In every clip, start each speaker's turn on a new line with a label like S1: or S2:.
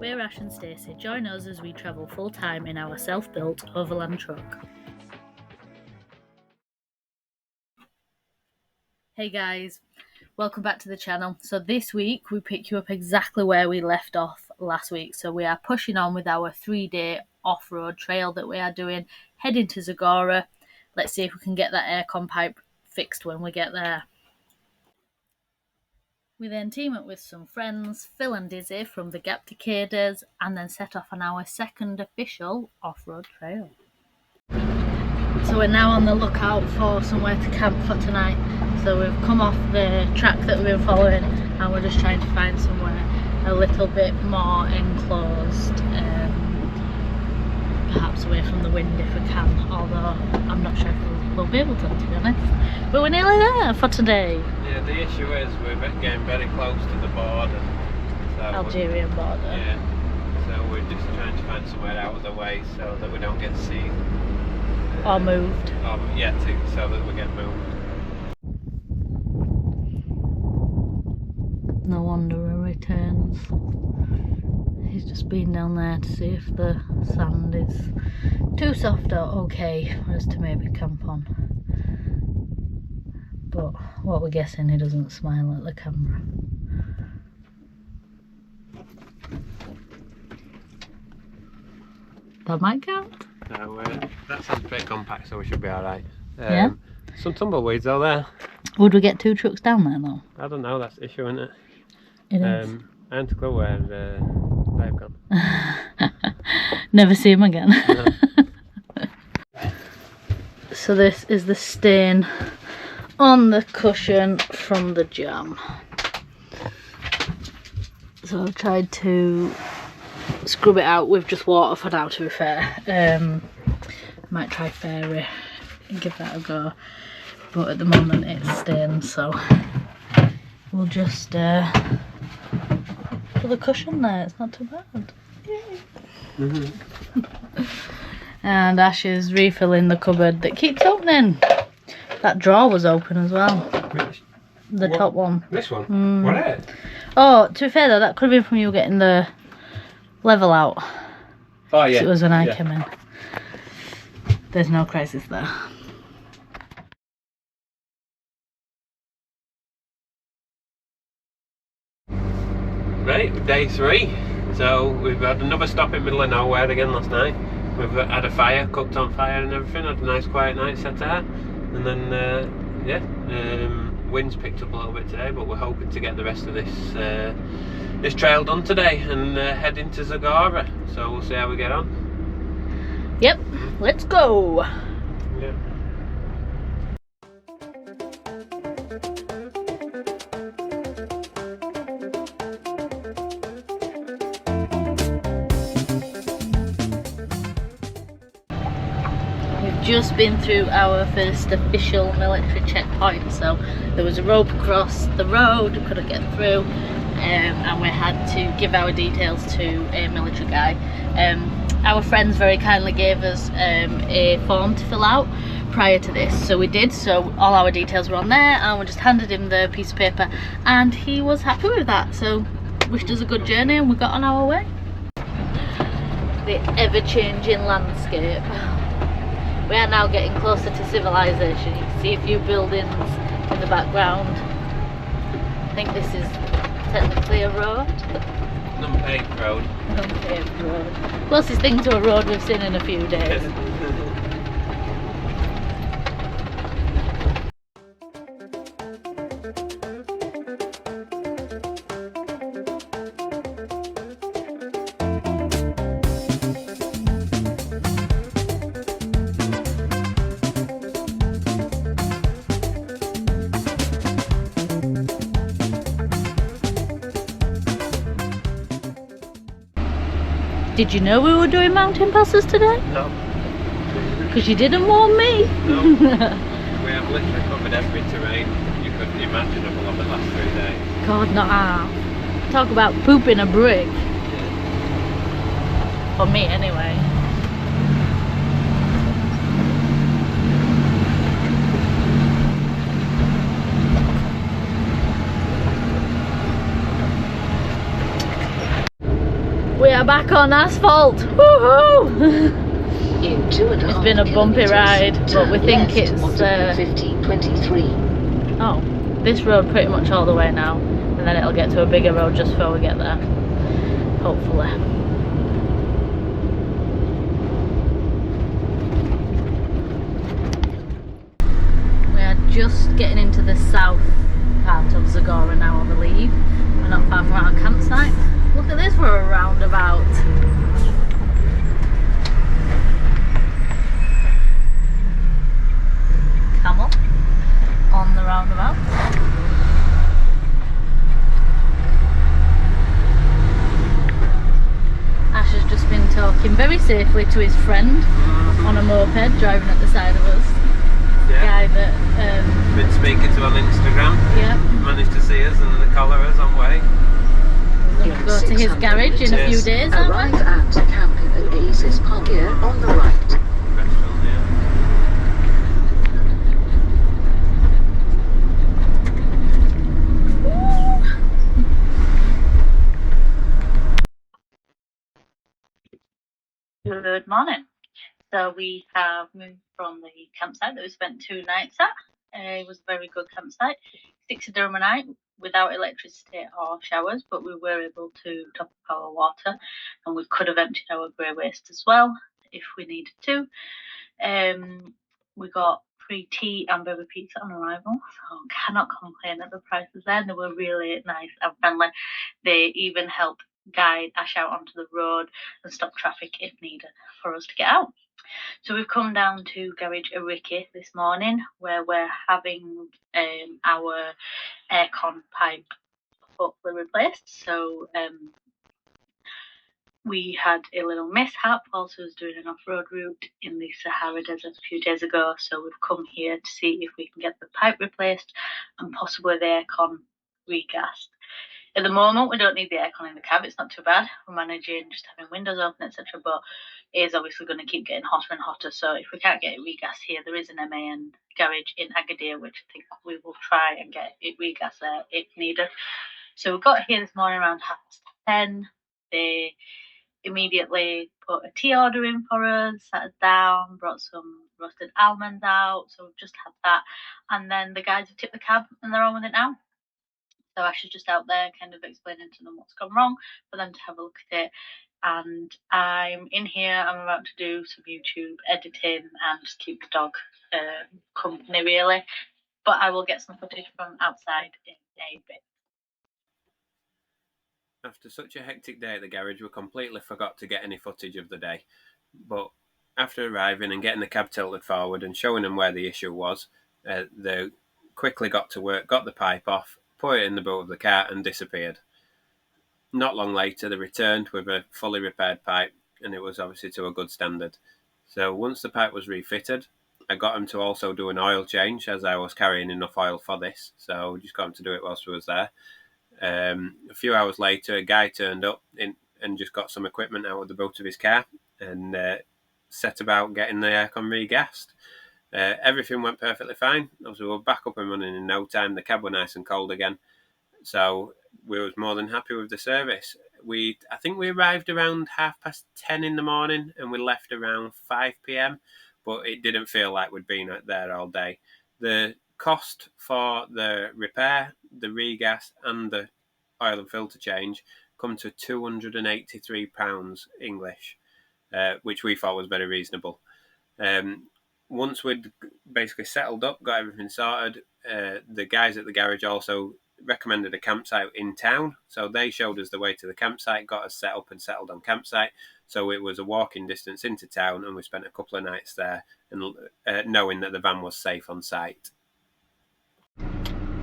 S1: We're Ash and Stacey. Join us as we travel full-time in our self-built Overland truck. Hey guys, welcome back to the channel. So this week we pick you up exactly where we left off last week. So we are pushing on with our 3-day off-road trail that we are doing, heading to Zagora. Let's see if we can get that aircon pipe fixed when we get there. We then team up with some friends, Phil and Dizzy from the Gap Decaders, and then set off on our second official off-road trail. So we're now on the lookout for somewhere to camp for tonight. So we've come off the track that we've been following and we're just trying to find somewhere a little bit more enclosed, perhaps away from the wind if we can, although I'm not sure if we'll be able to be honest. But we're nearly there for today.
S2: Yeah, the issue is we're getting very close to the border. So
S1: Algerian border.
S2: Yeah, so we're just trying to find somewhere out of the way so that we don't get seen.
S1: Or moved.
S2: So that we get moved.
S1: No wonder he returns. He's just been down there to see if the sand is too soft or okay for us to maybe camp on. But what we're guessing, he doesn't smile at the camera. That might count.
S2: So that sounds pretty compact, so we should be alright.
S1: Yeah?
S2: Some tumbleweeds though there.
S1: Would we get 2 trucks down there though?
S2: I don't know, that's the issue, isn't it?
S1: It is.
S2: I haven't a clue where they've gone.
S1: Never see him again.
S2: No.
S1: So this is the stain on the cushion from the jam. So I've tried to scrub it out with just water for now, to be fair. Might try fairy and give that a go, but at the moment it's stained, so we'll just put the cushion there. It's not too bad. And Ash is refilling the cupboard that keeps opening. That drawer was open as well. The top one.
S2: This one? What is it?
S1: Oh, to be fair though, that could have been from you getting the level out.
S2: Oh yeah.
S1: It was when I came in. There's no crisis there.
S2: Right, day 3. So we've had another stop in middle of nowhere again last night. We've had a fire, cooked on fire and everything, had a nice quiet night set out. And then, wind's picked up a little bit today, but we're hoping to get the rest of this trail done today and head into Zagora. So we'll see how we get on.
S1: Yep, let's go.
S2: Yeah.
S1: Just been through our first official military checkpoint, so there was a rope across the road, we couldn't get through, and we had to give our details to a military guy. Our friends very kindly gave us a form to fill out prior to this, so we did, so all our details were on there and we just handed him the piece of paper and he was happy with that, so wished us a good journey and we got on our way. The ever-changing landscape. We are now getting closer to civilization. You can see a few buildings in the background. I think this is technically a road.
S2: An unpaved road.
S1: An unpaved road. Closest thing to a road we've seen in a few days. Did you know we were doing mountain passes today?
S2: No.
S1: Because you didn't warn me.
S2: No. We have literally covered every terrain you could imaginable over the last 3 days.
S1: God, not half. Talk about pooping a brick. For me, anyway. We are back on asphalt. Woohoo!
S3: In 2.5
S1: It's been a bumpy ride, but we think it's
S3: 1523.
S1: oh, this road pretty much all the way now, and then it'll get to a bigger road just before we get there, hopefully. We are just getting into the south part of Zagora now, I believe. We're not far from our campsite. Look at this for a roundabout. Camel on the roundabout. Ash has just been talking very safely to his friend on a moped driving at the side of us. The guy that
S2: been speaking to on Instagram.
S1: Yeah.
S2: Managed to see us and collar us on way.
S1: We're going to go to his garage in a few days, aren't
S3: Arrive
S1: we?
S3: at Camping Oasis Park here on the right.
S2: Restaurant, yeah.
S1: Good morning. So we have moved from the campsite that we spent 2 nights at. It was a very good campsite. £6 a night without electricity or showers, but we were able to top up our water, and we could have emptied our grey waste as well if we needed to. We got free tea and baby pizza on arrival, so cannot complain at the prices there. They were really nice and friendly. They even helped guide Ash out onto the road and stop traffic if needed for us to get out. So we've come down to Garage Ariki this morning, where we're having our aircon pipe hopefully replaced. So we had a little mishap whilst I was doing an off-road route in the Sahara desert a few days ago, so we've come here to see if we can get the pipe replaced and possibly the aircon regassed. At the moment, we don't need the aircon in the cab. It's not too bad. We're managing just having windows open, etc. But it is obviously going to keep getting hotter and hotter. So if we can't get it regassed here, there is an MAN garage in Agadir, which I think we will try and get it regassed there if needed. So we got here this morning around 10:30. They immediately put a tea order in for us, sat us down, brought some roasted almonds out. So we've just had that. And then the guys have tipped the cab and they're on with it now. So Ash is just out there kind of explaining to them what's gone wrong for them to have a look at it. And I'm in here, I'm about to do some YouTube editing and just keep the dog company really. But I will get some footage from outside in a bit.
S2: After such a hectic day at the garage, we completely forgot to get any footage of the day. But after arriving and getting the cab tilted forward and showing them where the issue was, they quickly got to work, got the pipe off, put it in the boot of the car and disappeared. Not long later, they returned with a fully repaired pipe, and it was obviously to a good standard. So once the pipe was refitted, I got them to also do an oil change, as I was carrying enough oil for this, so just got them to do it whilst we was there. A few hours later, a guy turned up and just got some equipment out of the boot of his car and set about getting the aircon regassed. Everything went perfectly fine. Obviously, we were back up and running in no time. The cab were nice and cold again, so we was more than happy with the service. I think we arrived around 10:30 in the morning and we left around 5 p.m, but it didn't feel like we'd been there all day. The cost for the repair, the regas and the oil and filter change come to £283 English, which we thought was very reasonable. Once we'd basically settled up, got everything sorted, the guys at the garage also recommended a campsite in town. So they showed us the way to the campsite, got us set up and settled on campsite. So it was a walking distance into town, and we spent a couple of nights there, and knowing that the van was safe on site.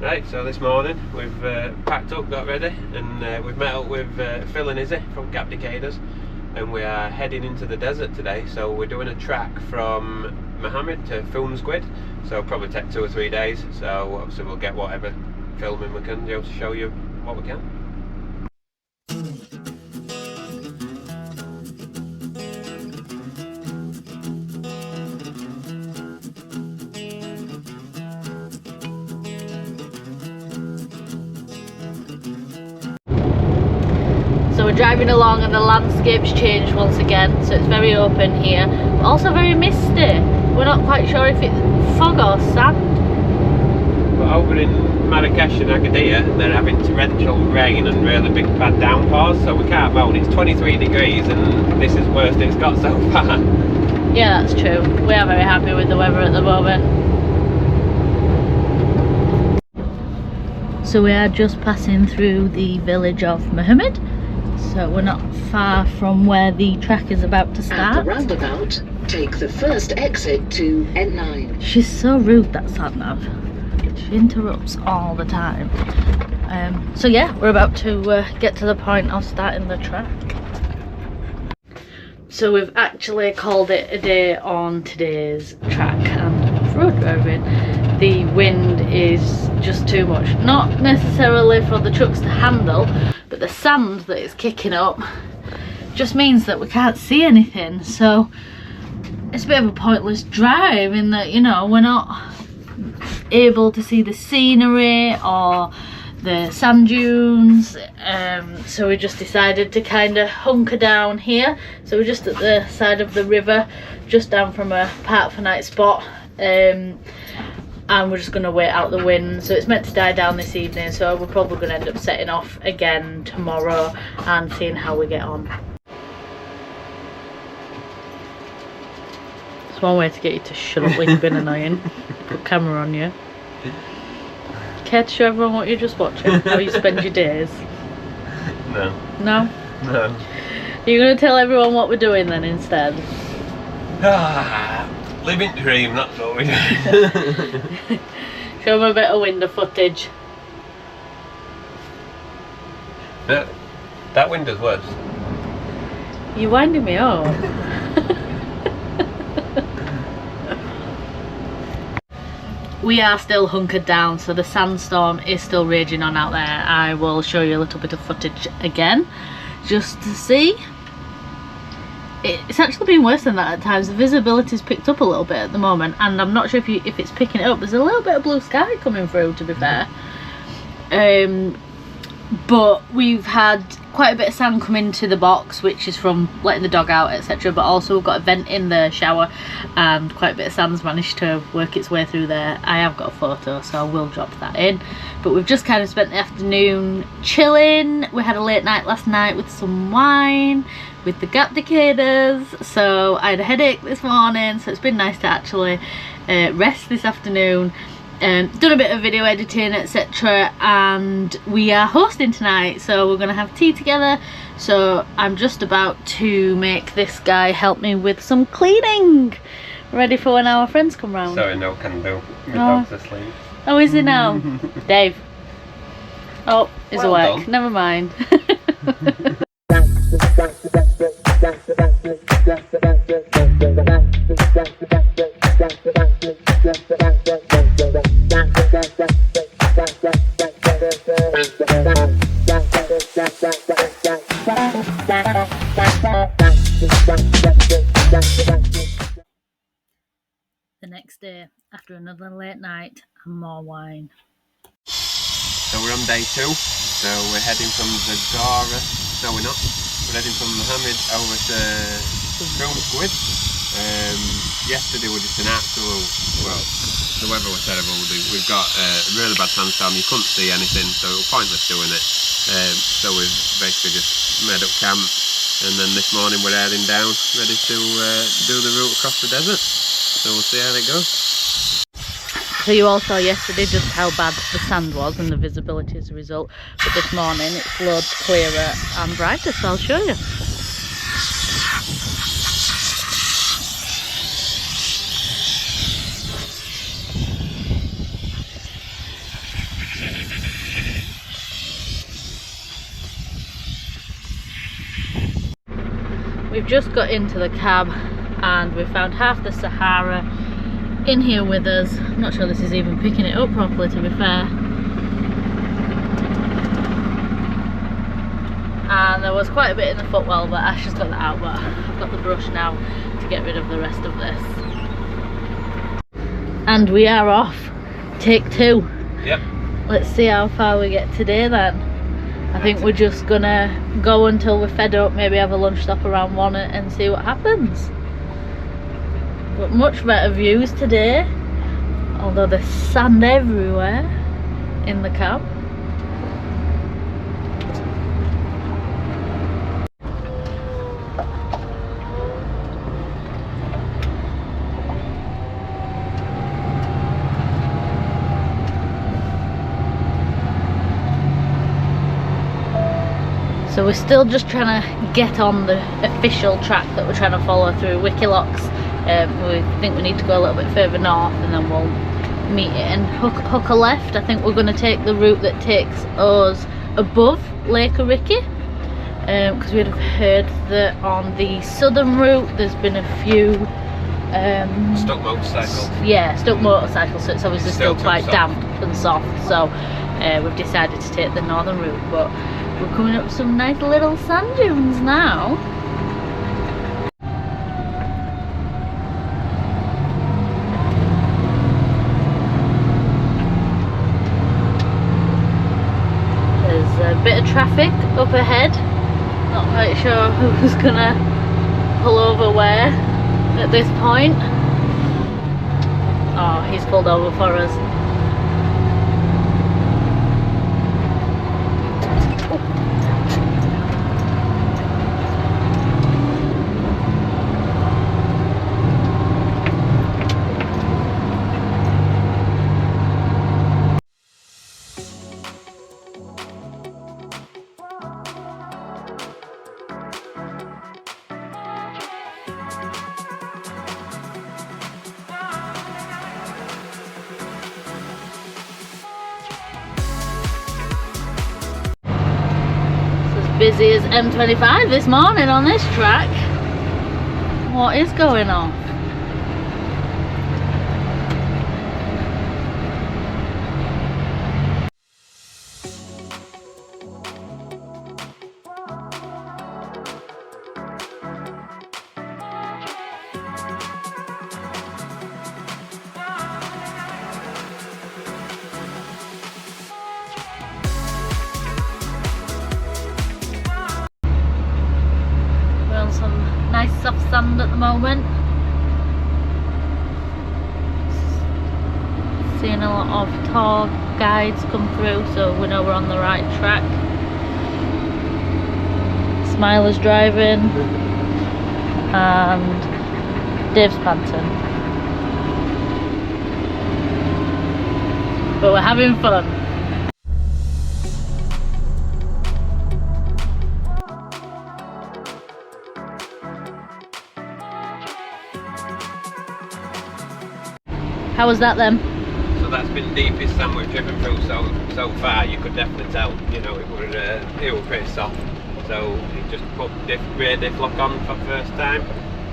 S2: Right, so this morning we've packed up, got ready, and we've met up with Phil and Izzy from Cap Decaders, and we are heading into the desert today. So we're doing a track from Mohammed to Fulmsquid, so it'll probably take 2 or 3 days. So obviously we'll get whatever filming we can do to show you what we can.
S1: we're driving along and the landscape's changed once again, so it's very open here, but also very misty. We're not quite sure if it's fog or sand.
S2: But over in Marrakesh and Agadir, they're having torrential rain and really big bad downpours, so we can't moan. It's 23 degrees and this is worse than it's got so far.
S1: Yeah, that's true. We are very happy with the weather at the moment. So we are just passing through the village of Mohammed, so we're not far from where the track is about to
S3: At
S1: start.
S3: the roundabout, take the first exit to N9.
S1: She's so rude, that sat-nav. She interrupts all the time. So yeah, we're about to get to the point of starting the track. So we've actually called it a day on today's track, and for road driving, the wind is just too much. Not necessarily for the trucks to handle, but the sand that is kicking up just means that we can't see anything. So it's a bit of a pointless drive in that, you know, we're not able to see the scenery or the sand dunes. So we just decided to kind of hunker down here. So we're just at the side of the river, just down from a park for night spot. And we're just going to wait out the wind. So it's meant to die down this evening, so we're probably going to end up setting off again tomorrow and seeing how we get on. It's one way to get you to shut up when you've been annoying. Put camera on you. Care to show everyone what you're just watching? How you spend your days?
S2: No.
S1: No?
S2: No.
S1: You're going to tell everyone what we're doing then instead?
S2: Living dream, that's what we do.
S1: Show them a bit of window footage.
S2: That window's worse.
S1: You're winding me up. We are still hunkered down, so the sandstorm is still raging on out there. I will show you a little bit of footage again, just to see. It's actually been worse than that at times. The visibility's picked up a little bit at the moment, and I'm not sure if it's picking it up. There's a little bit of blue sky coming through, to be fair. But we've had quite a bit of sand come into the box, which is from letting the dog out, etc. But also we've got a vent in the shower, and quite a bit of sand's managed to work its way through there. I have got a photo, so I will drop that in. But we've just kind of spent the afternoon chilling. We had a late night last night with some wine, with the gap decators, so I had a headache this morning, so it's been nice to actually rest this afternoon. Done a bit of video editing, etc. and we are hosting tonight, so we're going to have tea together. So I'm just about to make this guy help me with some cleaning, ready for when our friends come round.
S2: Sorry, no can do. My dog's asleep.
S1: Oh, is he now? Dave. Oh, he's
S2: Well
S1: awake.
S2: done.
S1: Never mind. The next day, after another late night and more wine.
S2: So we're on day 2, so we're heading from Zagora, no we're not, we're heading from Mohammed over to Squid. Yesterday was just an absolute, well, the weather was terrible. We've got a really bad sandstorm, you couldn't see anything, so it was pointless doing it. So we've basically just made up camp, and then this morning we're heading down, ready to do the route across the desert. So we'll see how it goes.
S1: So you all saw yesterday just how bad the sand was and the visibility as a result, but this morning it's loads clearer and brighter, so I'll show you. We've just got into the cab and we found half the Sahara in here with us. I'm not sure this is even picking it up properly, to be fair. And there was quite a bit in the footwell, but Ash has got that out, but I've got the brush now to get rid of the rest of this. And we are off. Take 2.
S2: Yep.
S1: Let's see how far we get today then. I think we're just gonna go until we're fed up, maybe have a lunch stop around 1 and see what happens. But much better views today, although there's sand everywhere in the cab. So we're still just trying to get on the official track that we're trying to follow through Wikilocks. We think we need to go a little bit further north and then we'll meet it and hook a left. I think we're going to take the route that takes us above Lake Ariki, because we'd have heard that on the southern route there's been a few
S2: stuck motorcycles.
S1: Yeah, stuck motorcycles, so it's obviously still quite damp and soft. So we've decided to take the northern route, but we're coming up some nice little sand dunes now. There's a bit of traffic up ahead. Not quite sure who's gonna pull over where at this point. Oh, he's pulled over for us. Busy as M25 this morning on this track. What is going on? Some nice soft sand at the moment. Seeing a lot of tour guides come through, so we know we're on the right track. Smiler's driving and Dave's panting, but we're having fun. How was that then?
S2: So that's been the deepest sand we've driven through so far. You could definitely tell, you know, it was pretty soft. So we just put rear diff lock on for the first time.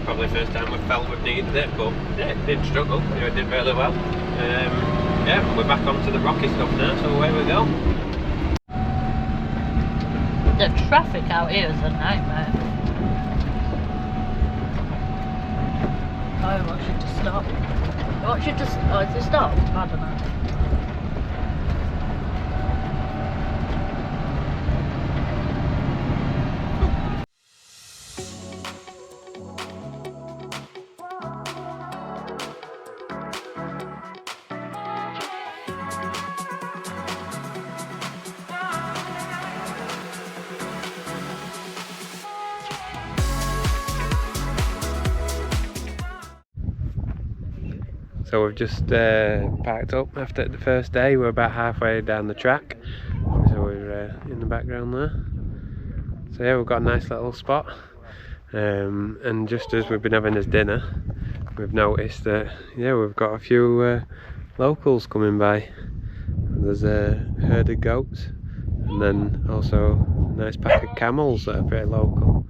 S2: Probably the first time we felt we've needed it, but yeah, it didn't struggle. You know, it did really well. Yeah, we're back onto the rocky stuff now, so away we go.
S1: The traffic out here is a nightmare. I want you to stop. I want you to stop. I don't know.
S2: So we've just packed up after the first day. We're about halfway down the track, so we're in the background there. So yeah, we've got a nice little spot, and just as we've been having this dinner, we've noticed that yeah, we've got a few locals coming by. There's a herd of goats, and then also a nice pack of camels that are pretty local.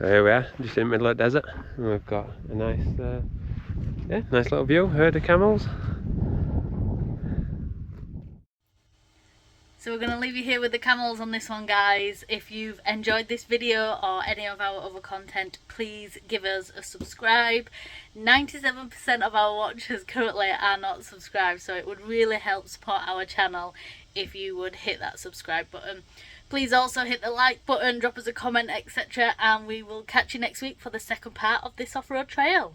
S2: So here we are, just in the middle of the desert, and we've got a nice nice little view, herd of camels.
S1: So we're going to leave you here with the camels on this one, guys. If you've enjoyed this video or any of our other content, please give us a subscribe. 97% of our watchers currently are not subscribed, so it would really help support our channel if you would hit that subscribe button. Please also hit the like button, drop us a comment, etc. And we will catch you next week for the second part of this off-road trail.